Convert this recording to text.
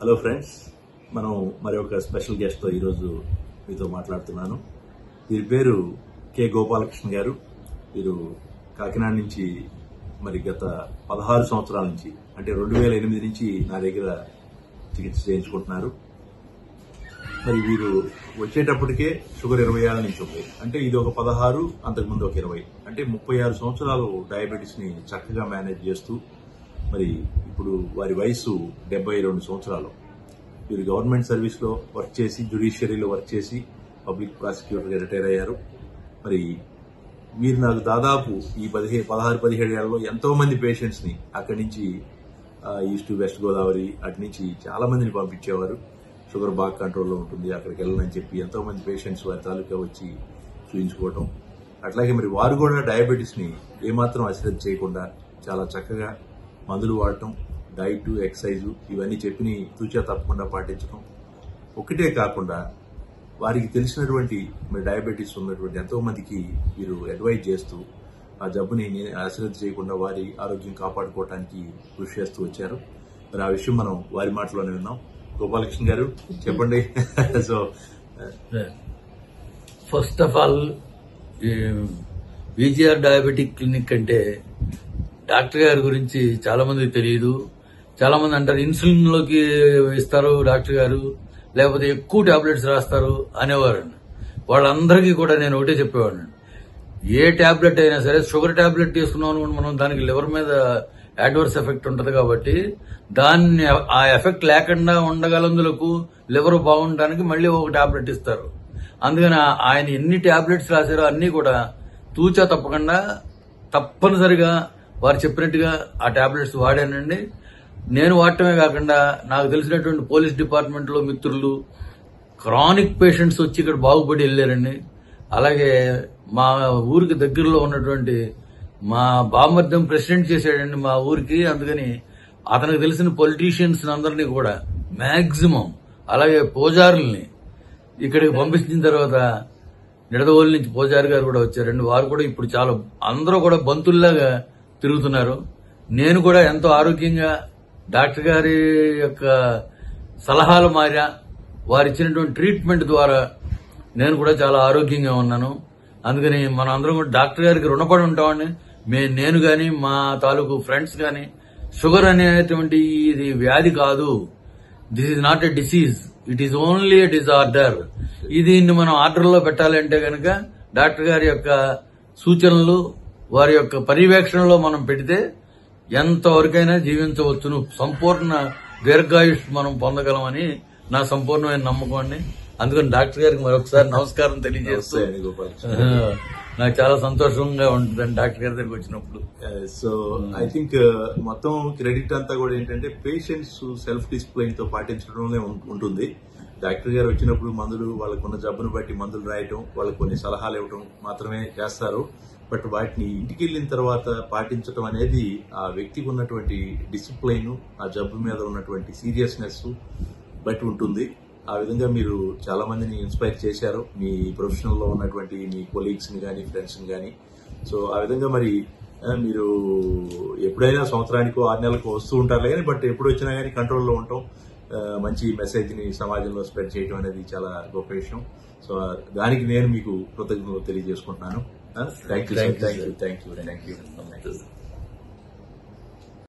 Hello friends, మనం మరి ఒక స్పెషల్ గెస్ట్తో ఈరోజు మీతో మాట్లాడుతున్నాను. వీరి పేరు కె గోపాలకృష్ణ గారు. వీరు కాకినాడ నుంచి మరి గత 16 సంవత్సరాల నుంచి అంటే 2008 నుంచి నా దగ్గర చికిత్స చేయించుకుంటున్నారు. మరి వీరు వచ్చేటప్పటికే షుగర్ 26 నుంచి ఉంది. అంటే ఇది ఒక 16, అంతకుముందు ఒక 20, అంటే 36 సంవత్సరాలు డయాబెటీస్ ని చక్కగా మేనేజ్ చేస్తూ మరి ఇప్పుడు వారి వయసు 72 సంవత్సరాలు. వీరు గవర్నమెంట్ సర్వీస్ లో వర్క్ చేసి, జ్యుడిషియరీలో వర్క్ చేసి పబ్లిక్ ప్రాసిక్యూటర్ గా రిటైర్ అయ్యారు. మరి వీరు నాకు దాదాపు ఈ 16-17 ఏళ్లలో ఎంతో మంది పేషెంట్స్ ని అక్కడి నుంచి ఈస్ట్ వెస్ట్ గోదావరి అటు నుంచి చాలా మందిని పంపించేవారు. షుగర్ బాగా కంట్రోల్లో ఉంటుంది, అక్కడికి వెళ్ళాలని చెప్పి ఎంతో మంది పేషెంట్స్ వారి తాలూకా వచ్చి చూయించుకోవటం. అట్లాగే మరి వారు కూడా డయాబెటీస్ ని ఏమాత్రం అశ్రద్ధ చేయకుండా చాలా చక్కగా మందులు వాడటం, డైట్, ఎక్సర్సైజ్ ఇవన్నీ చెప్పి తూచా తప్పకుండా పాటించడం. ఒకటే కాకుండా వారికి తెలిసినటువంటి మరి డయాబెటీస్ ఉన్నటువంటి ఎంతో మందికి వీరు అడ్వైజ్ చేస్తూ ఆ జబ్బుని అశ్రద్ధ చేయకుండా వారి ఆరోగ్యం కాపాడుకోవడానికి కృషి చేస్తూ వచ్చారు. మరి ఆ విషయం మనం వారి మాటలోనే విన్నాం. గోపాలకృష్ణ గారు, చెప్పండి. So first of all, VGR diabetic clinic అంటే డాక్టర్ గారి గురించి చాలా మందికి తెలియదు. చాలా మంది అంటారు ఇన్సులిన్ లోకి ఇస్తారు డాక్టర్ గారు, లేకపోతే ఎక్కువ టాబ్లెట్స్ రాస్తారు అనేవారు. వాళ్ళందరికీ కూడా నేను ఒకటే చెప్పేవాడిని, ఏ టాబ్లెట్ అయినా సరే, షుగర్ టాబ్లెట్ తీసుకున్నాం అనుకోండి, మనం దానికి లివర్ మీద అడ్వర్స్ ఎఫెక్ట్ ఉంటుంది కాబట్టి దాన్ని ఆ ఎఫెక్ట్ లేకుండా ఉండగలందులకు లివర్ బాగుండడానికి మళ్ళీ ఒక టాబ్లెట్ ఇస్తారు. అందుకని ఆయన ఎన్ని టాబ్లెట్స్ రాశారో అన్ని కూడా తూచా తప్పకుండా తప్పనిసరిగా వారు చెప్పినట్టుగా ఆ టాబ్లెట్స్ వాడానండి. నేను వాడటమే కాకుండా నాకు తెలిసినటువంటి పోలీస్ డిపార్ట్మెంట్ లో మిత్రులు క్రానిక్ పేషెంట్స్ వచ్చి ఇక్కడ బాగుపడి వెళ్ళారండి. అలాగే మా ఊరికి దగ్గరలో ఉన్నటువంటి మా బామర్దం ప్రెసిడెంట్ చేశాడండి మా ఊరికి. అందుకని అతనికి తెలిసిన పొలిటీషియన్స్ అందరినీ కూడా మాక్సిమం, అలాగే పూజారుల్ని ఇక్కడికి పంపించిన తర్వాత నిడదవోలు నుంచి పూజారి గారు కూడా వచ్చారండి. వారు కూడా ఇప్పుడు చాలా అందరూ కూడా బంతుల్లాగా తిరుగుతున్నారు. నేను కూడా ఎంతో ఆరోగ్యంగా డాక్టర్ గారి యొక్క సలహాలు మారా, వారు ఇచ్చినటువంటి ట్రీట్మెంట్ ద్వారా నేను కూడా చాలా ఆరోగ్యంగా ఉన్నాను. అందుకని మనం అందరం కూడా డాక్టర్ గారికి రుణపడి ఉంటామని నేను గాని మా తాలూకు ఫ్రెండ్స్ గాని, షుగర్ అనేటువంటి ఇది వ్యాధి కాదు, this is not a disease, it is only a disorder. దీన్ని మనం ఆర్డర్లో పెట్టాలంటే కనుక డాక్టర్ గారి యొక్క సూచనలు, వారి యొక్క పర్యవేక్షణలో మనం పెడితే ఎంతవరకైనా జీవించవచ్చును, సంపూర్ణ దీర్ఘాయుష్ మనం పొందగలమని నా సంపూర్ణమైన నమ్మకం అండి. అందుకని డాక్టర్ గారికి మరొకసారి నమస్కారం తెలియజేస్తూ నాకు చాలా సంతోషంగా ఉంటుందండి డాక్టర్ గారి దగ్గరికి వచ్చినప్పుడు. సో ఐ థింక్ మొత్తం క్రెడిట్ అంతా కూడా ఏంటంటే పేషెంట్స్ సెల్ఫ్ డిసిప్లైన్ తో పాటించడంలో ఉంటుంది. డాక్టర్ గారు వచ్చినప్పుడు మందులు, వాళ్ళకున్న జబ్బును బట్టి మందులు రాయటం, వాళ్ళకు కొన్ని సలహాలు ఇవ్వటం మాత్రమే చేస్తారు. బట్ వాటిని ఇంటికి వెళ్ళిన తర్వాత పాటించడం అనేది ఆ వ్యక్తికి ఉన్నటువంటి డిసిప్లైన్, ఆ జబ్బు మీద ఉన్నటువంటి సీరియస్నెస్ బట్టి ఉంటుంది. ఆ విధంగా మీరు చాలా మందిని ఇన్స్పైర్ చేశారు, మీ ప్రొఫెషనల్ లో ఉన్నటువంటి మీ కొలీగ్స్ ని కానీ, ఫ్రెండ్స్ ని కానీ. సో ఆ విధంగా మరి మీరు ఎప్పుడైనా సంవత్సరానికో 6 నెలలకు వస్తూ ఉంటారు కానీ, బట్ ఎప్పుడు వచ్చినా కానీ కంట్రోల్లో ఉండటం, మంచి మెసేజ్ ని సమాజంలో స్ప్రెడ్ చేయడం అనేది చాలా గొప్ప విషయం. సో దానికి నేను మీకు కృతజ్ఞతలు తెలియజేసుకుంటున్నాను. Thank you.